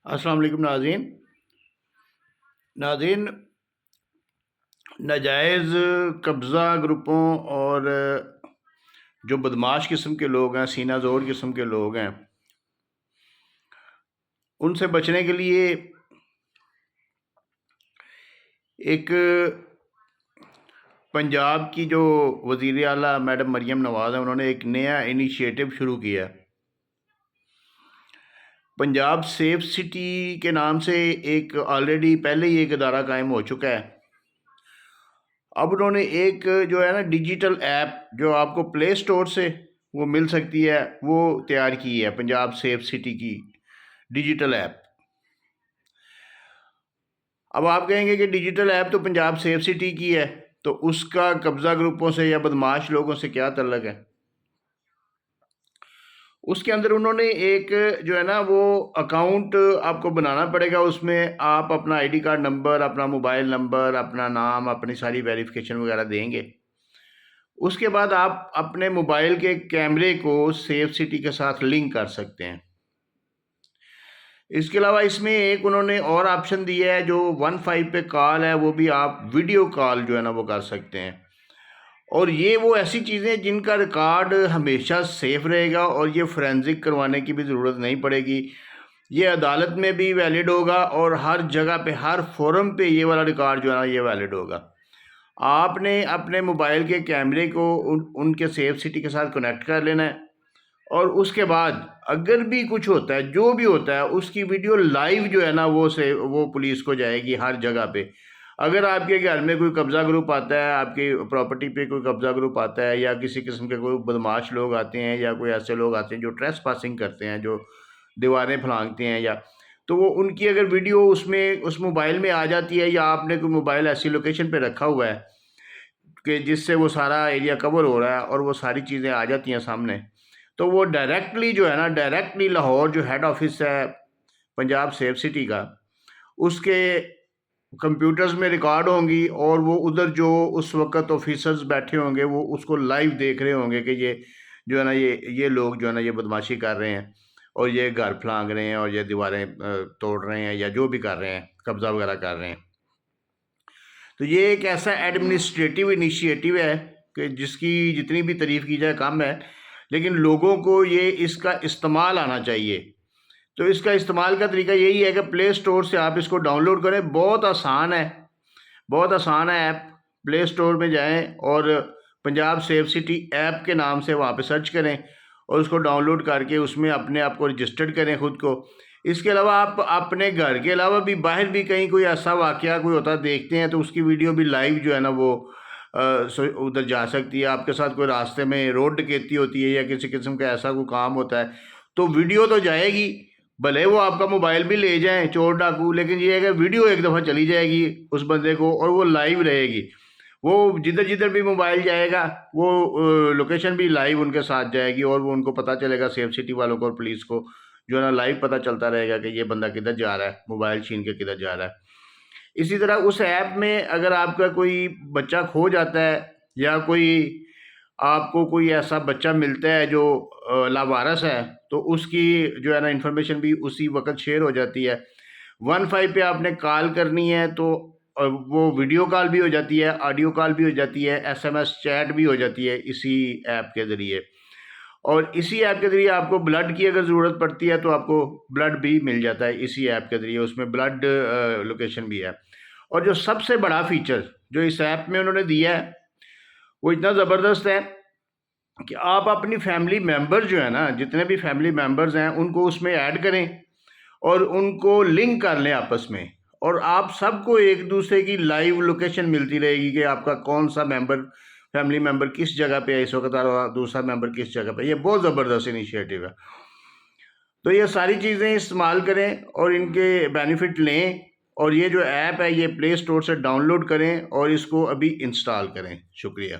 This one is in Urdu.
السلام علیکم ناظرین ناجائز قبضہ گروپوں اور جو بدماش قسم کے لوگ ہیں، سینہ زور قسم کے لوگ ہیں، ان سے بچنے کے لیے ایک پنجاب کی جو وزیر اعلیٰ میڈم مریم نواز ہیں، انہوں نے ایک نیا انیشیٹو شروع کیا ہے۔ پنجاب سیف سٹی کے نام سے ایک آلریڈی پہلے ہی ایک ادارہ قائم ہو چکا ہے۔ اب انہوں نے ایک جو ہے نا ڈیجیٹل ایپ جو آپ کو پلے سٹور سے وہ مل سکتی ہے، وہ تیار کی ہے، پنجاب سیف سٹی کی ڈیجیٹل ایپ۔ اب آپ کہیں گے کہ ڈیجیٹل ایپ تو پنجاب سیف سٹی کی ہے، تو اس کا قبضہ گروپوں سے یا بدماش لوگوں سے کیا تعلق ہے؟ اس کے اندر انہوں نے ایک جو ہے نا وہ اکاؤنٹ آپ کو بنانا پڑے گا، اس میں آپ اپنا آئی ڈی کارڈ نمبر، اپنا موبائل نمبر، اپنا نام، اپنی ساری ویریفیکیشن وغیرہ دیں گے۔ اس کے بعد آپ اپنے موبائل کے کیمرے کو سیف سٹی کے ساتھ لنک کر سکتے ہیں۔ اس کے علاوہ اس میں ایک انہوں نے اور آپشن دیا ہے، جو 15 پہ کال ہے، وہ بھی آپ ویڈیو کال جو ہے نا وہ کر سکتے ہیں۔ اور یہ وہ ایسی چیزیں جن کا ریکارڈ ہمیشہ سیف رہے گا، اور یہ فورینزک کروانے کی بھی ضرورت نہیں پڑے گی۔ یہ عدالت میں بھی ویلڈ ہوگا، اور ہر جگہ پہ، ہر فورم پہ یہ والا ریکارڈ جو ہے نا یہ ویلڈ ہوگا۔ آپ نے اپنے موبائل کے کیمرے کو ان کے سیف سٹی کے ساتھ کنیکٹ کر لینا ہے، اور اس کے بعد اگر بھی کچھ ہوتا ہے، جو بھی ہوتا ہے، اس کی ویڈیو لائیو جو ہے نا وہ پولیس کو جائے گی ہر جگہ پہ۔ اگر آپ کے گھر میں کوئی قبضہ گروپ آتا ہے، آپ کی پراپرٹی پہ کوئی قبضہ گروپ آتا ہے، یا کسی قسم کے کوئی بدماش لوگ آتے ہیں، یا کوئی ایسے لوگ آتے ہیں جو ٹریس پاسنگ کرتے ہیں، جو دیواریں پھلانگتے ہیں، تو وہ ان کی اگر ویڈیو اس موبائل میں آ جاتی ہے، یا آپ نے کوئی موبائل ایسی لوکیشن پہ رکھا ہوا ہے کہ جس سے وہ سارا ایریا کور ہو رہا ہے، اور وہ ساری چیزیں آ جاتی ہیں سامنے، تو وہ ڈائریکٹلی جو ہے نا لاہور جو ہیڈ آفس ہے پنجاب سیف سٹی کا، اس کے کمپیوٹرز میں ریکارڈ ہوں گی، اور وہ ادھر جو اس وقت آفیسرز بیٹھے ہوں گے وہ اس کو لائیو دیکھ رہے ہوں گے کہ یہ جو ہے نا یہ لوگ جو ہے نا یہ بدماشی کر رہے ہیں، اور یہ گھر پھلانگ رہے ہیں، اور یہ دیواریں توڑ رہے ہیں، یا جو بھی کر رہے ہیں، قبضہ وغیرہ کر رہے ہیں۔ تو یہ ایک ایسا ایڈمنسٹریٹو انیشیٹو ہے کہ جس کی جتنی بھی تعریف کی جائے کم ہے، لیکن لوگوں کو اس کا استعمال آنا چاہیے۔ تو اس کا استعمال کا طریقہ یہی ہے کہ پلے سٹور سے آپ اس کو ڈاؤن لوڈ کریں، بہت آسان ہے ایپ۔ پلے سٹور میں جائیں اور پنجاب سیف سٹی ایپ کے نام سے وہاں پہ سرچ کریں، اور اس کو ڈاؤن لوڈ کر کے اس میں اپنے آپ کو رجسٹرڈ کریں خود کو۔ اس کے علاوہ آپ اپنے گھر کے علاوہ بھی باہر بھی کہیں کوئی ایسا واقعہ کوئی ہوتا دیکھتے ہیں، تو اس کی ویڈیو بھی لائیو جو ہے نا وہ ادھر جا سکتی ہے۔ آپ کے ساتھ کوئی راستے میں روڈ ڈکیتی ہوتی ہے، یا کسی قسم کا ایسا کوئی کام ہوتا ہے، تو ویڈیو تو جائے گی، بھلے وہ آپ کا موبائل بھی لے جائیں چور ڈاکو، لیکن یہ ہے کہ ویڈیو ایک دفعہ چلی جائے گی اس بندے کو، اور وہ لائیو رہے گی۔ وہ جدھر بھی موبائل جائے گا، وہ لوکیشن بھی لائیو ان کے ساتھ جائے گی، اور وہ ان کو پتہ چلے گا، سیف سٹی والوں کو اور پولیس کو جو ہے نا لائیو پتہ چلتا رہے گا کہ یہ بندہ کدھر جا رہا ہے، موبائل چھین کے کدھر جا رہا ہے۔ اسی طرح اس ایپ میں اگر آپ کا کوئی بچہ کھو جاتا ہے، یا آپ کو کوئی ایسا بچہ ملتا ہے جو لاوارث ہے، تو اس کی جو ہے نا انفارمیشن بھی اسی وقت شیئر ہو جاتی ہے۔ 15 پہ آپ نے کال کرنی ہے تو وہ ویڈیو کال بھی ہو جاتی ہے، آڈیو کال بھی ہو جاتی ہے، SMS چیٹ بھی ہو جاتی ہے اسی ایپ کے ذریعے۔ اور اسی ایپ کے ذریعے آپ کو بلڈ کی اگر ضرورت پڑتی ہے تو آپ کو بلڈ بھی مل جاتا ہے اسی ایپ کے ذریعے، اس میں بلڈ لوکیشن بھی ہے۔ اور جو سب سے بڑا فیچر جو اس ایپ میں انہوں نے دیا ہے وہ اتنا زبردست ہے کہ آپ اپنی فیملی ممبر جو ہے نا، جتنے بھی فیملی ممبرز ہیں، ان کو اس میں ایڈ کریں، اور ان کو لنک کر لیں آپس میں، اور آپ سب کو ایک دوسرے کی لائیو لوکیشن ملتی رہے گی کہ آپ کا کون سا فیملی ممبر کس جگہ پہ ہے اس وقت، اور دوسرا ممبر کس جگہ پہ۔ یہ بہت زبردست انیشیٹو ہے۔ تو یہ ساری چیزیں استعمال کریں اور ان کے بینیفٹ لیں، اور یہ جو ایپ ہے یہ پلے سٹور سے ڈاؤن لوڈ کریں، اور اس کو ابھی انسٹال کریں۔ شکریہ۔